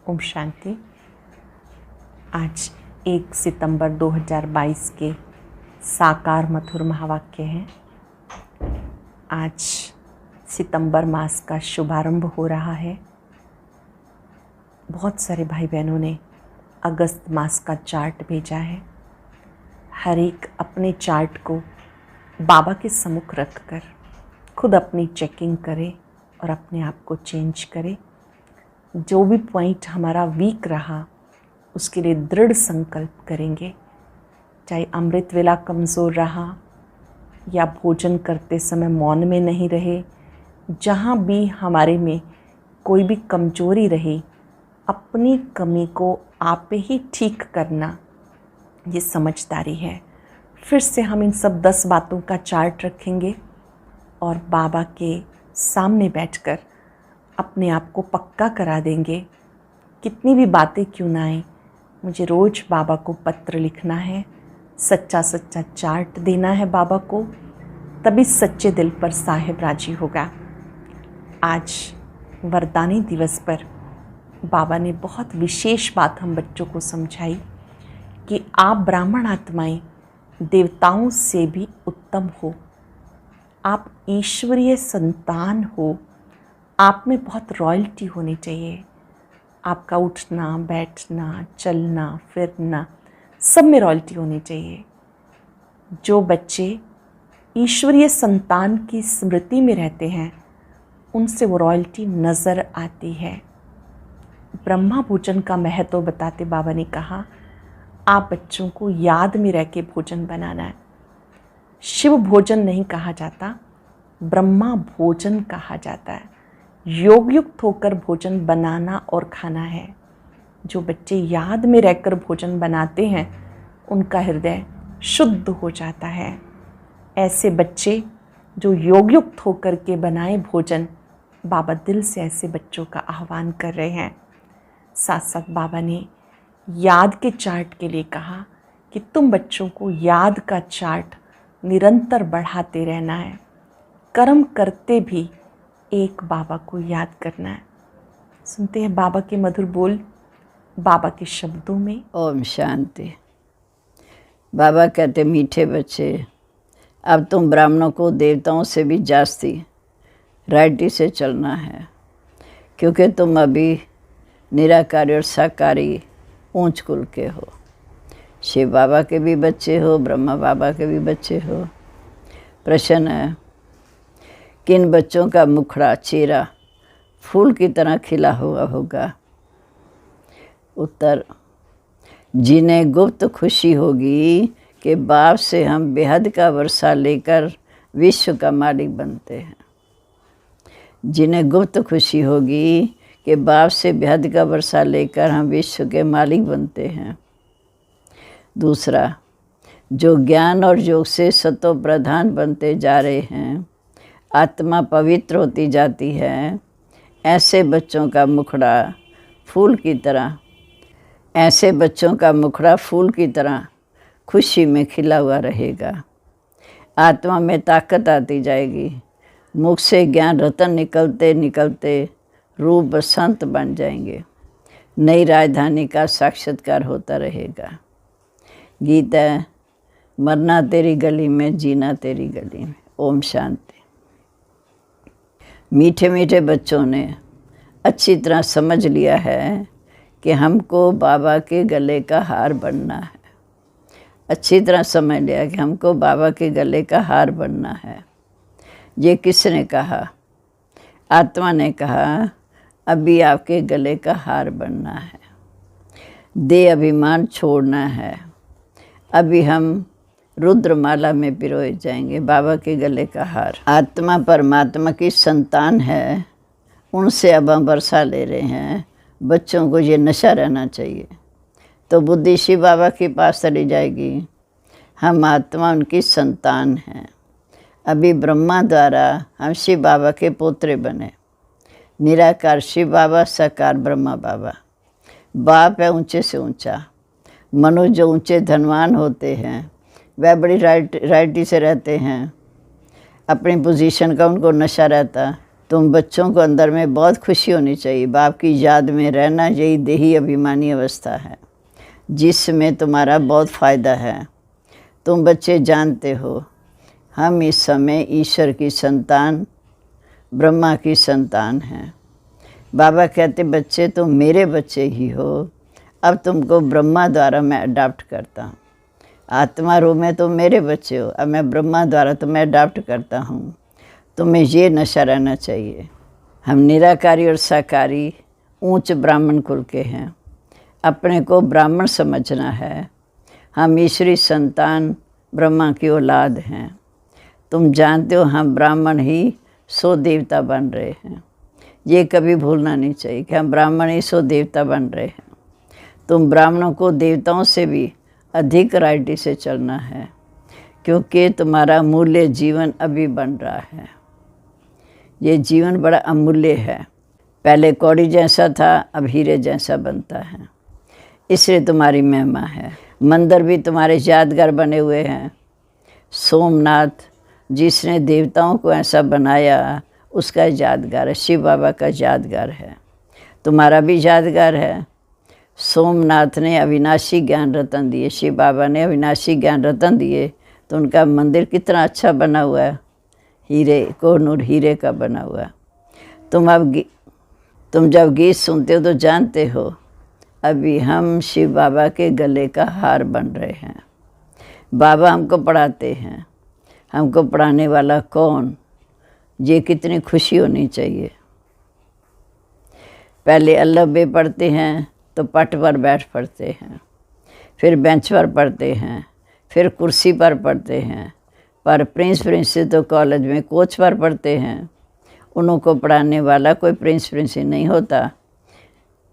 ओम शांति। आज 1 सितंबर 2022 के साकार मधुर महावाक्य हैं। आज सितंबर मास का शुभारंभ हो रहा है। बहुत सारे भाई बहनों ने अगस्त मास का चार्ट भेजा है। हर एक अपने चार्ट को बाबा के सम्मुख रखकर खुद अपनी चेकिंग करे और अपने आप को चेंज करे। जो भी पॉइंट हमारा वीक रहा उसके लिए दृढ़ संकल्प करेंगे। चाहे अमृत वेला कमज़ोर रहा या भोजन करते समय मौन में नहीं रहे, जहाँ भी हमारे में कोई भी कमजोरी रहे, अपनी कमी को आप ही ठीक करना, ये समझदारी है। फिर से हम इन सब 10 बातों का चार्ट रखेंगे और बाबा के सामने बैठकर अपने आप को पक्का करा देंगे। कितनी भी बातें क्यों ना आए, मुझे रोज़ बाबा को पत्र लिखना है, सच्चा सच्चा चार्ट देना है बाबा को, तभी सच्चे दिल पर साहिब राजी होगा। आज वरदानी दिवस पर बाबा ने बहुत विशेष बात हम बच्चों को समझाई कि आप ब्राह्मण आत्माएं देवताओं से भी उत्तम हो, आप ईश्वरीय संतान हो, आप में बहुत रॉयल्टी होनी चाहिए। आपका उठना, बैठना, चलना, फिरना, सब में रॉयल्टी होनी चाहिए। जो बच्चे ईश्वरीय संतान की स्मृति में रहते हैं उनसे वो रॉयल्टी नज़र आती है। ब्रह्मा भोजन का महत्व बताते बाबा ने कहा, आप बच्चों को याद में रह के भोजन बनाना है। शिव भोजन नहीं कहा जाता, ब्रह्मा भोजन कहा जाता है। योग युक्त होकर भोजन बनाना और खाना है। जो बच्चे याद में रहकर भोजन बनाते हैं उनका हृदय शुद्ध हो जाता है। ऐसे बच्चे जो योग युक्त होकर के बनाए भोजन, बाबा दिल से ऐसे बच्चों का आह्वान कर रहे हैं। साथ साथ बाबा ने याद के चार्ट के लिए कहा कि तुम बच्चों को याद का चार्ट निरंतर बढ़ाते रहना है। कर्म करते भी एक बाबा को याद करना है। सुनते हैं बाबा के मधुर बोल, बाबा के शब्दों में। ओम शांति। बाबा कहते, मीठे बच्चे, अब तुम ब्राह्मणों को देवताओं से भी जास्ती राइटी से चलना है, क्योंकि तुम अभी निराकारी और साकारी ऊंच कुल के हो। शिव बाबा के भी बच्चे हो, ब्रह्मा बाबा के भी बच्चे हो। प्रश्न है, किन बच्चों का मुखड़ा, चेहरा फूल की तरह खिला हुआ होगा? उत्तर, जिन्हें गुप्त खुशी होगी कि बाप से हम बेहद का वर्षा लेकर विश्व का मालिक बनते हैं। जिन्हें गुप्त खुशी होगी कि बाप से बेहद का वर्षा लेकर हम विश्व के मालिक बनते हैं। दूसरा, जो ज्ञान और योग से सतो प्रधान बनते जा रहे हैं, आत्मा पवित्र होती जाती है, ऐसे बच्चों का मुखड़ा फूल की तरह, ऐसे बच्चों का मुखड़ा फूल की तरह खुशी में खिला हुआ रहेगा। आत्मा में ताकत आती जाएगी। मुख से ज्ञान रतन निकलते निकलते रूप बसंत बन जाएंगे। नई राजधानी का साक्षात्कार होता रहेगा। गीत है, मरना तेरी गली में, जीना तेरी गली में। ओम शांति। मीठे मीठे बच्चों ने अच्छी तरह समझ लिया है कि हमको बाबा के गले का हार बनना है। अच्छी तरह समझ लिया कि हमको बाबा के गले का हार बनना है। ये किसने कहा? आत्मा ने कहा, अभी आपके गले का हार बनना है। दे अभिमान छोड़ना है। अभी हम रुद्रमाला में पिरोए जाएंगे, बाबा के गले का हार। आत्मा परमात्मा की संतान है, उनसे अब हम वर्षा ले रहे हैं। बच्चों को ये नशा रहना चाहिए, तो बुद्धि शिव बाबा के पास चली जाएगी। हम आत्मा उनकी संतान हैं। अभी ब्रह्मा द्वारा हम शिव बाबा के पोत्रे बने। निराकार शिव बाबा, साकार ब्रह्मा बाबा। बाप है ऊंचे से ऊंचा। मनुष्य जो ऊंचे धनवान होते हैं वह बड़ी राइटी से रहते हैं। अपनी पोजीशन का उनको नशा रहता, तुम बच्चों को अंदर में बहुत खुशी होनी चाहिए। बाप की याद में रहना यही देही अभिमानी अवस्था है जिसमें तुम्हारा बहुत फ़ायदा है। तुम बच्चे जानते हो हम इस समय ईश्वर की संतान, ब्रह्मा की संतान हैं। बाबा कहते बच्चे तुम मेरे बच्चे ही हो, अब तुमको ब्रह्मा द्वारा मैं अडॉप्ट करता हूँ। आत्मा रूप में तुम मेरे बच्चे हो, अब मैं ब्रह्मा द्वारा तुम्हें अडॉप्ट करता हूँ। तुम्हें ये नशा रहना चाहिए। हम निराकारी और साकारी ऊंच ब्राह्मण कुल के हैं, अपने को ब्राह्मण समझना है। हम ईश्वरी संतान ब्रह्मा की औलाद हैं। तुम जानते हो हम ब्राह्मण ही सो देवता बन रहे हैं। ये कभी भूलना नहीं चाहिए कि हम ब्राह्मण ही सो देवता बन रहे हैं। तुम ब्राह्मणों को देवताओं से भी अधिक वैरायटी से चलना है क्योंकि तुम्हारा मूल्य जीवन अभी बन रहा है। ये जीवन बड़ा अमूल्य है। पहले कौड़ी जैसा था, अब हीरे जैसा बनता है, इसलिए तुम्हारी महिमा है। मंदिर भी तुम्हारे यादगार बने हुए हैं। सोमनाथ जिसने देवताओं को ऐसा बनाया उसका यादगार है, शिव बाबा का यादगार है, तुम्हारा भी यादगार है। सोमनाथ ने अविनाशी ज्ञान रतन दिए, शिव बाबा ने अविनाशी ज्ञान रतन दिए, तो उनका मंदिर कितना अच्छा बना हुआ है, हीरे कोहनूर हीरे का बना हुआ। तुम जब गीत सुनते हो तो जानते हो अभी हम शिव बाबा के गले का हार बन रहे हैं। बाबा हमको पढ़ाते हैं, हमको पढ़ाने वाला कौन, ये कितनी खुशी होनी चाहिए। पहले अल्लाह बे पढ़ते हैं तो पट पर बैठ पढ़ते हैं, फिर बेंच पर पढ़ते हैं, फिर कुर्सी पर पढ़ते हैं, पर प्रिंस तो कॉलेज में कोच पर पढ़ते हैं। उनको पढ़ाने वाला कोई प्रिंस नहीं होता,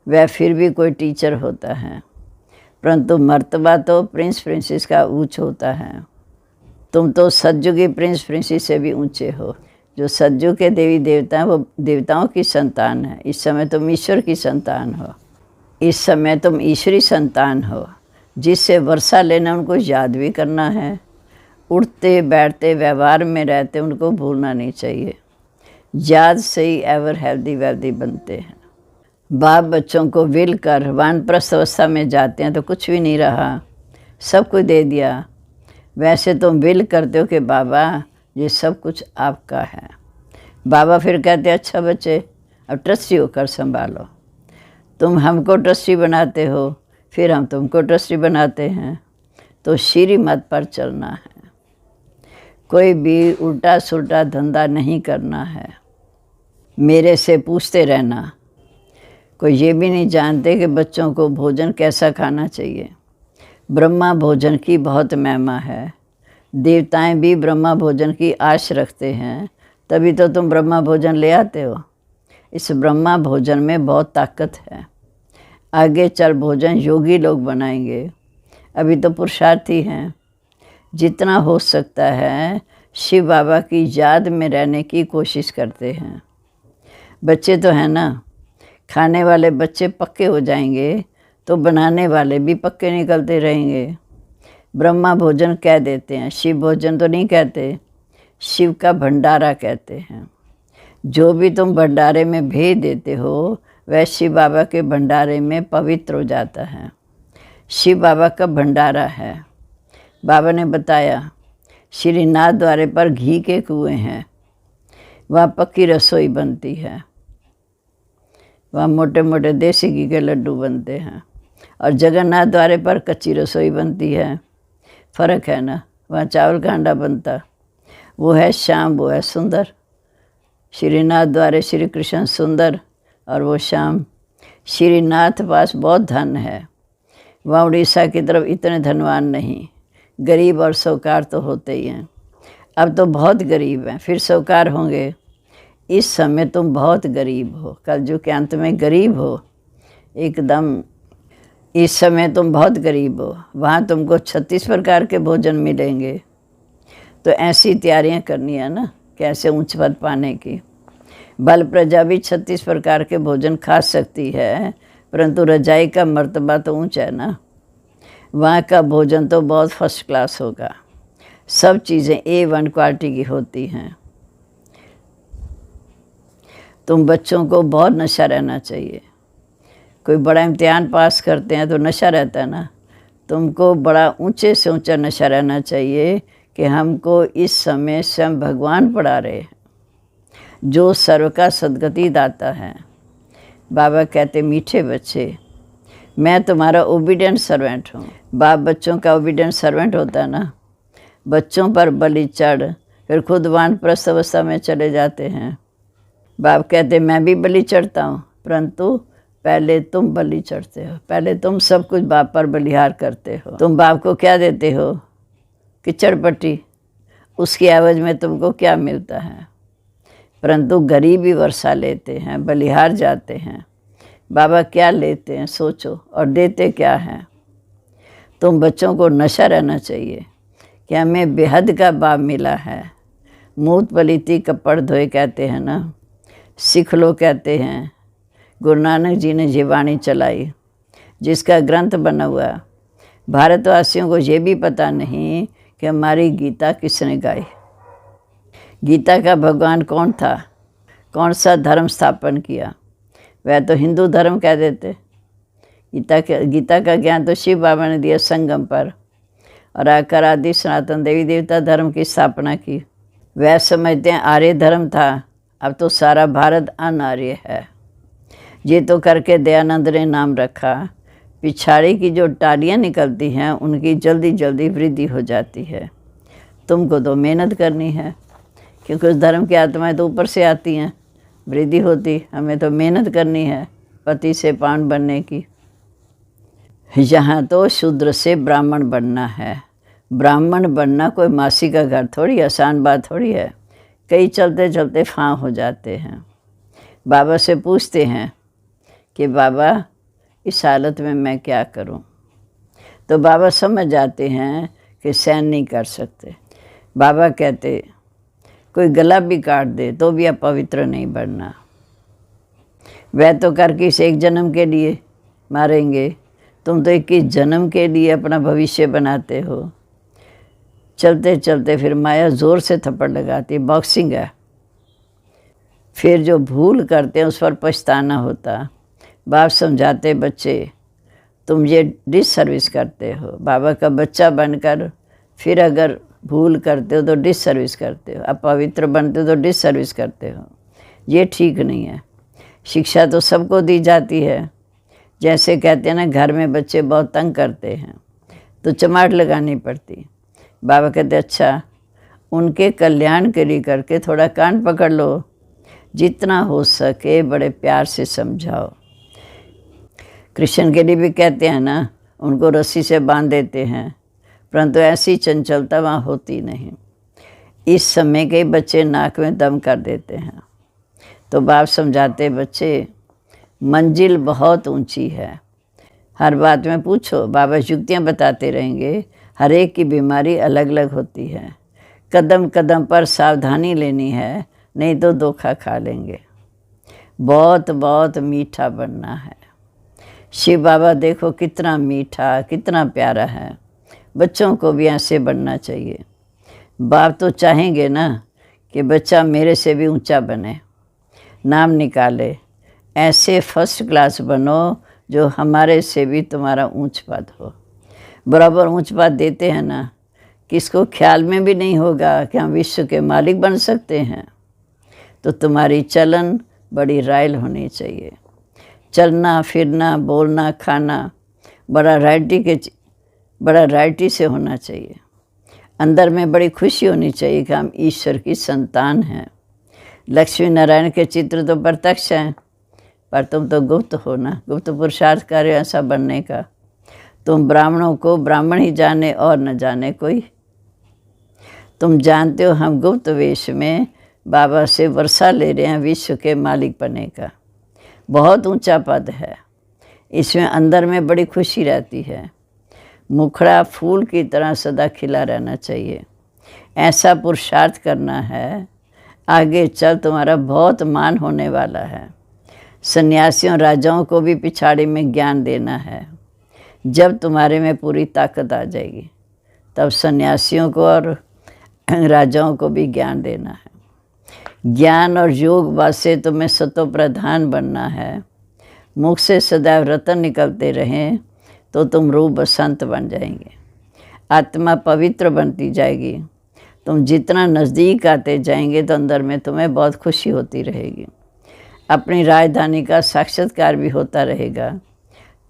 वह फिर भी कोई टीचर होता है, परंतु मर्तबा तो प्रिंस का ऊंच होता है। तुम तो सतयुगी प्रिंस से भी ऊंचे हो। जो सतयुग के देवी देवता हैं वो देवताओं की संतान है। इस समय तुम ईश्वर की संतान हो, इस समय तुम ईश्वरी संतान हो, जिससे वर्षा लेना उनको याद भी करना है। उठते बैठते व्यवहार में रहते उनको भूलना नहीं चाहिए। याद से ही एवर हेल्दी वेल्दी बनते हैं। बाप बच्चों को विल कर वानप्रस्थ अवस्था में जाते हैं तो कुछ भी नहीं रहा, सब कुछ दे दिया। वैसे तुम विल करते हो कि बाबा ये सब कुछ आपका है। बाबा फिर कहते हैं अच्छा बच्चे अब ट्रस्टी होकर संभालो। तुम हमको ट्रस्टी बनाते हो, फिर हम तुमको ट्रस्टी बनाते हैं, तो श्रीमत पर चलना है। कोई भी उल्टा सुल्टा धंधा नहीं करना है। मेरे से पूछते रहना। कोई ये भी नहीं जानते कि बच्चों को भोजन कैसा खाना चाहिए। ब्रह्मा भोजन की बहुत महिमा है। देवताएं भी ब्रह्मा भोजन की आश रखते हैं, तभी तो तुम ब्रह्मा भोजन ले आते हो। इस ब्रह्मा भोजन में बहुत ताकत है। आगे चल भोजन योगी लोग बनाएंगे, अभी तो पुरुषार्थी हैं। जितना हो सकता है शिव बाबा की याद में रहने की कोशिश करते हैं। बच्चे तो हैं ना, खाने वाले बच्चे पक्के हो जाएंगे तो बनाने वाले भी पक्के निकलते रहेंगे। ब्रह्मा भोजन कह देते हैं, शिव भोजन तो नहीं कहते, शिव का भंडारा कहते हैं। जो भी तुम भंडारे में भेज देते हो वह शिव बाबा के भंडारे में पवित्र हो जाता है। शिव बाबा का भंडारा है। बाबा ने बताया श्रीनाथ द्वारे पर घी के कुएं हैं, वहाँ पक्की रसोई बनती है, वहाँ मोटे मोटे देसी घी के लड्डू बनते हैं। और जगन्नाथ द्वारे पर कच्ची रसोई बनती है, फ़र्क है ना, वहाँ चावल का हांडा बनता। वो है श्याम, वो है सुंदर। श्रीनाथ द्वारे श्री कृष्ण सुंदर और वो श्याम। श्रीनाथ पास बहुत धन है, वहाँ उड़ीसा की तरफ इतने धनवान नहीं, गरीब और साहूकार तो होते ही हैं। अब तो बहुत गरीब हैं, फिर साहूकार होंगे। इस समय तुम बहुत गरीब हो, कलयुग के अंत में गरीब हो एकदम। इस समय तुम बहुत गरीब हो, वहाँ तुमको 36 प्रकार के भोजन मिलेंगे। तो ऐसी तैयारियां करनी है ना कैसे ऊंच पद पाने की। बल प्रजा भी 36 प्रकार के भोजन खा सकती है, परंतु रजाई का मर्तबा तो ऊंचा है ना। वहाँ का भोजन तो बहुत फर्स्ट क्लास होगा, सब चीज़ें A1 क्वालिटी की होती हैं। तुम बच्चों को बहुत नशा रहना चाहिए। कोई बड़ा इम्तिहान पास करते हैं तो नशा रहता है ना, तुमको बड़ा ऊंचे से ऊंचा नशा रहना चाहिए कि हमको इस समय स्वयं भगवान पढ़ा रहे हैं, जो सर्व का सद्गति दाता है। बाबा कहते मीठे बच्चे, मैं तुम्हारा ओबीडियंट सर्वेंट हूँ। बाप बच्चों का ओबीडियंट सर्वेंट होता है ना, बच्चों पर बलि चढ़ फिर खुद वानप्रस्थ अवस्था में चले जाते हैं। बाप कहते मैं भी बलि चढ़ता हूँ, परंतु पहले तुम बलि चढ़ते हो, पहले तुम सब कुछ बाप पर बलिहार करते हो। तुम बाप को क्या देते हो? कीचड़ पट्टी, उसकी आवाज़ में तुमको क्या मिलता है? परंतु गरीबी वर्षा लेते हैं, बलिहार जाते हैं। बाबा क्या लेते हैं सोचो, और देते क्या हैं? तुम बच्चों को नशा रहना चाहिए कि हमें बेहद का बाप मिला है। मूत पलीती कपड़ धोए कहते हैं ना, सिख लो कहते हैं। गुरु नानक जी ने ये वाणी चलाई, जिसका ग्रंथ बना हुआ। भारतवासियों को ये भी पता नहीं कि हमारी गीता किसने गाई। गीता का भगवान कौन था, कौन सा धर्म स्थापन किया? वह तो हिंदू धर्म कह देते। गीता का ज्ञान तो शिव बाबा ने दिया संगम पर, और आकर आदि सनातन देवी देवता धर्म की स्थापना की। वह समझते हैं आर्य धर्म था, अब तो सारा भारत अनार्य है। ये तो करके दयानंद ने नाम रखा। पिछाड़ी की जो टालियाँ निकलती हैं उनकी जल्दी जल्दी वृद्धि हो जाती है। तुमको तो मेहनत करनी है, क्योंकि उस धर्म की आत्माएं तो ऊपर से आती हैं, वृद्धि होती। हमें तो मेहनत करनी है पति से पावन बनने की। यहाँ तो शूद्र से ब्राह्मण बनना है। ब्राह्मण बनना कोई मासी का घर थोड़ी, आसान बात थोड़ी है। कई चलते चलते फां हो जाते हैं। बाबा से पूछते हैं कि बाबा इस हालत में मैं क्या करूं? तो बाबा समझ जाते हैं कि सहन नहीं कर सकते। बाबा कहते कोई गला भी काट दे तो भी अपवित्र नहीं बनना। वह तो करके इस एक जन्म के लिए मारेंगे, तुम तो 21 जन्म के लिए अपना भविष्य बनाते हो। चलते चलते फिर माया ज़ोर से थप्पड़ लगाती है, बॉक्सिंग है। फिर जो भूल करते हैं उस पर पछताना होता। बाप समझाते बच्चे तुम ये डिससर्विस करते हो। बाबा का बच्चा बनकर फिर अगर भूल करते हो तो डिससर्विस करते हो, अपवित्र बनते हो तो डिससर्विस करते हो। ये ठीक नहीं है। शिक्षा तो सबको दी जाती है। जैसे कहते हैं ना, घर में बच्चे बहुत तंग करते हैं तो चमाट लगानी पड़ती। बाबा कहते अच्छा, उनके कल्याण के लिए करके थोड़ा कान पकड़ लो, जितना हो सके बड़े प्यार से समझाओ। कृष्ण के लिए भी कहते हैं ना, उनको रस्सी से बांध देते हैं, परंतु ऐसी चंचलता वहाँ होती नहीं। इस समय के बच्चे नाक में दम कर देते हैं। तो बाप समझाते बच्चे मंजिल बहुत ऊंची है। हर बात में पूछो, बाबा युक्तियाँ बताते रहेंगे। हर एक की बीमारी अलग अलग होती है। कदम कदम पर सावधानी लेनी है, नहीं तो धोखा खा लेंगे। बहुत बहुत मीठा बनना है। शिव बाबा देखो कितना मीठा, कितना प्यारा है। बच्चों को भी ऐसे बनना चाहिए। बाप तो चाहेंगे ना कि बच्चा मेरे से भी ऊंचा बने, नाम निकाले। ऐसे फर्स्ट क्लास बनो जो हमारे से भी तुम्हारा ऊंच पद हो। बराबर ऊंच पद देते हैं ना, किसको ख्याल में भी नहीं होगा कि हम विश्व के मालिक बन सकते हैं। तो तुम्हारी चलन बड़ी रायल होनी चाहिए। चलना फिरना बोलना खाना बड़ा राइटी से होना चाहिए। अंदर में बड़ी खुशी होनी चाहिए कि हम ईश्वर की संतान हैं। लक्ष्मी नारायण के चित्र तो प्रत्यक्ष हैं, पर तुम तो गुप्त हो ना। गुप्त पुरुषार्थ कार्य ऐसा बनने का। तुम ब्राह्मणों को ब्राह्मण ही जाने और न जाने कोई। तुम जानते हो हम गुप्त वेश में बाबा से वर्षा ले रहे हैं विश्व के मालिक बनने का। बहुत ऊंचा पद है। इसमें अंदर में बड़ी खुशी रहती है। मुखड़ा फूल की तरह सदा खिला रहना चाहिए। ऐसा पुरुषार्थ करना है, आगे चल तुम्हारा बहुत मान होने वाला है। सन्यासियों राजाओं को भी पिछाड़ी में ज्ञान देना है। जब तुम्हारे में पूरी ताकत आ जाएगी तब सन्यासियों को और राजाओं को भी ज्ञान देना है। ज्ञान और योग बल से तुम्हें सतो प्रधान बनना है। मुख से सदैव रतन निकलते रहें तो तुम रूप बसंत बन जाएंगे। आत्मा पवित्र बनती जाएगी। तुम जितना नज़दीक आते जाएंगे तो अंदर में तुम्हें बहुत खुशी होती रहेगी। अपनी राजधानी का साक्षात्कार भी होता रहेगा।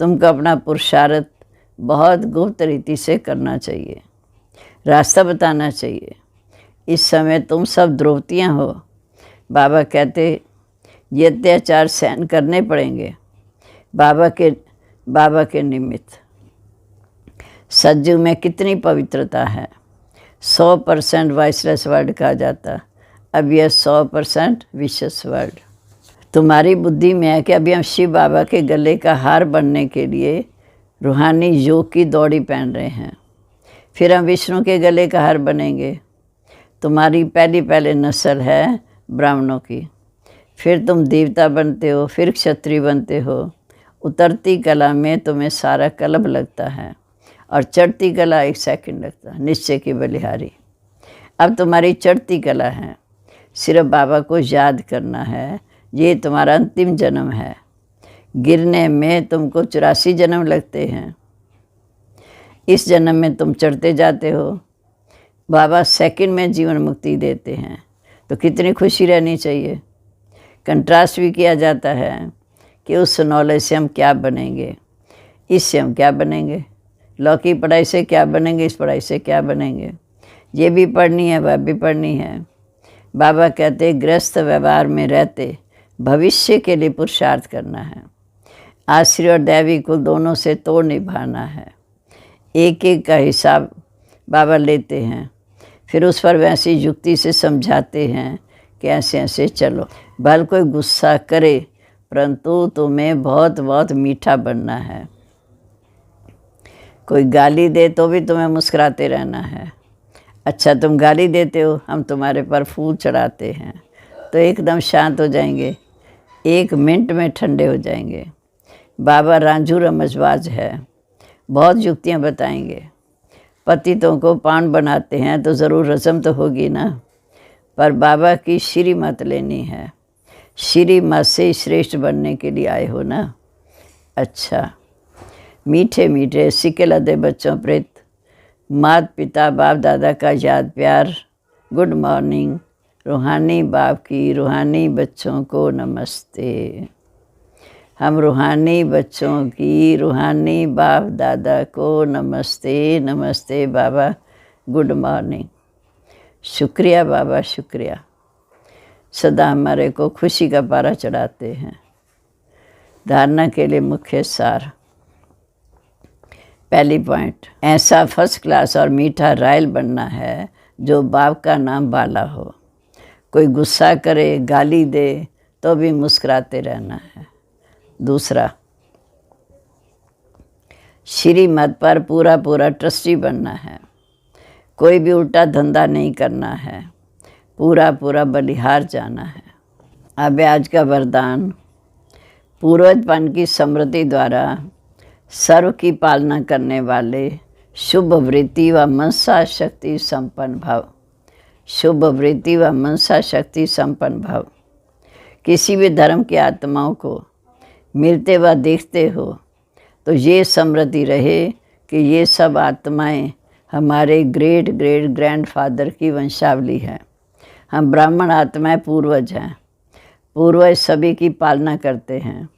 तुमको अपना पुरुषार्थ बहुत गुप्त रीति से करना चाहिए, रास्ता बताना चाहिए। इस समय तुम सब द्रौपदियाँ हो। बाबा कहते ये अत्याचार सहन करने पड़ेंगे बाबा के निमित्त। सज्जू में कितनी पवित्रता है। 100% वाइसलेस वर्ड कहा जाता, अब यह 100% विशेष वर्ड। तुम्हारी बुद्धि में है कि अभी हम शिव बाबा के गले का हार बनने के लिए रूहानी योग की दौड़ी पहन रहे हैं। फिर हम विष्णु के गले का हार बनेंगे। तुम्हारी पहले नस्ल है ब्राह्मणों की, फिर तुम देवता बनते हो, फिर क्षत्रिय बनते हो। उतरती कला में तुम्हें सारा कलब लगता है और चढ़ती कला 1 सेकंड लगता है। निश्चय की बलिहारी। अब तुम्हारी चढ़ती कला है, सिर्फ बाबा को याद करना है। ये तुम्हारा अंतिम जन्म है। गिरने में तुमको 84 जन्म लगते हैं। इस जन्म में तुम चढ़ते जाते हो। बाबा सेकंड में जीवन मुक्ति देते हैं, तो कितनी खुशी रहनी चाहिए। कंट्रास्ट भी किया जाता है कि उस नॉलेज से हम क्या बनेंगे, इससे हम क्या बनेंगे, लॉ की पढ़ाई से क्या बनेंगे, इस पढ़ाई से क्या बनेंगे। ये भी पढ़नी है, वह भी पढ़नी है। बाबा कहते गृहस्थ व्यवहार में रहते भविष्य के लिए पुरुषार्थ करना है। आश्रय और दैवी कुल दोनों से तोड़ निभाना है। एक एक का हिसाब बाबा लेते हैं, फिर उस पर वैसी युक्ति से समझाते हैं कि ऐसे ऐसे चलो। भले कोई गुस्सा करे, परंतु तुम्हें बहुत बहुत मीठा बनना है। कोई गाली दे तो भी तुम्हें मुस्कुराते रहना है। अच्छा, तुम गाली देते हो, हम तुम्हारे पर फूल चढ़ाते हैं तो एकदम शांत हो जाएंगे, 1 मिनट में ठंडे हो जाएंगे। बाबा रांझू रमजबाज है, बहुत युक्तियाँ बताएंगे। पतितों को पान बनाते हैं तो ज़रूर रस्म तो होगी ना, पर बाबा की श्री मत लेनी है। श्री मत से श्रेष्ठ बनने के लिए आए हो ना। अच्छा, मीठे मीठे सिक्के लदे बच्चों प्रेत माता पिता बाप दादा का याद प्यार। Good morning. रूहानी बाप की रूहानी बच्चों को नमस्ते। हम रूहानी बच्चों की रूहानी बाप दादा को नमस्ते। नमस्ते बाबा, गुड मॉर्निंग। शुक्रिया बाबा, शुक्रिया। सदा हमारे को खुशी का पारा चढ़ाते हैं। धारणा के लिए मुख्य सार। पहली पॉइंट, ऐसा फर्स्ट क्लास और मीठा रायल बनना है जो बाप का नाम बाला हो। कोई गुस्सा करे, गाली दे तो भी मुस्कुराते रहना है। दूसरा, श्रीमत पर पूरा पूरा ट्रस्टी बनना है। कोई भी उल्टा धंधा नहीं करना है, पूरा पूरा बलिहार जाना है। अब आज का वरदान, पूर्वजपन की समृद्धि द्वारा सर्व की पालना करने वाले शुभ वृत्ति व मनसा शक्ति संपन्न भव। शुभ वृत्ति व मनसा शक्ति संपन्न भव। किसी भी धर्म की आत्माओं को मिलते व देखते हो तो ये समृद्धि रहे कि ये सब आत्माएं हमारे ग्रेट ग्रेट ग्रैंडफादर की वंशावली है। हम ब्राह्मण आत्माएं पूर्वज हैं। पूर्वज सभी की पालना करते हैं।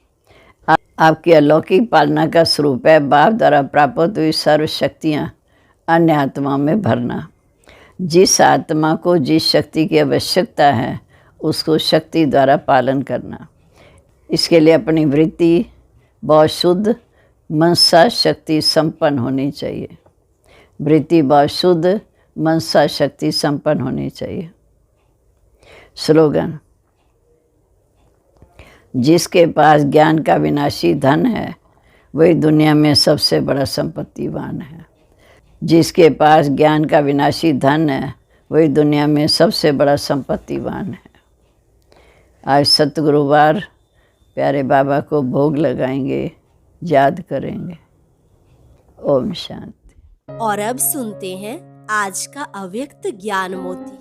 आपकी अलौकिक पालना का स्वरूप है बाप द्वारा प्राप्त हुई सर्व शक्तियाँ अन्य आत्माओं में भरना। जिस आत्मा को जिस शक्ति की आवश्यकता है उसको शक्ति द्वारा पालन करना। इसके लिए अपनी वृत्ति बहुत शुद्ध मनसा शक्ति संपन्न होनी चाहिए। वृत्ति बहुत शुद्ध मनसा शक्ति संपन्न होनी चाहिए। स्लोगन, जिसके पास ज्ञान का विनाशी धन है वही दुनिया में सबसे बड़ा संपत्तिवान है। जिसके पास ज्ञान का विनाशी धन है वही दुनिया में सबसे बड़ा संपत्तिवान है। आज सतगुरुवार, प्यारे बाबा को भोग लगाएंगे, याद करेंगे। ओम शांति। और अब सुनते हैं आज का अव्यक्त ज्ञान मोती।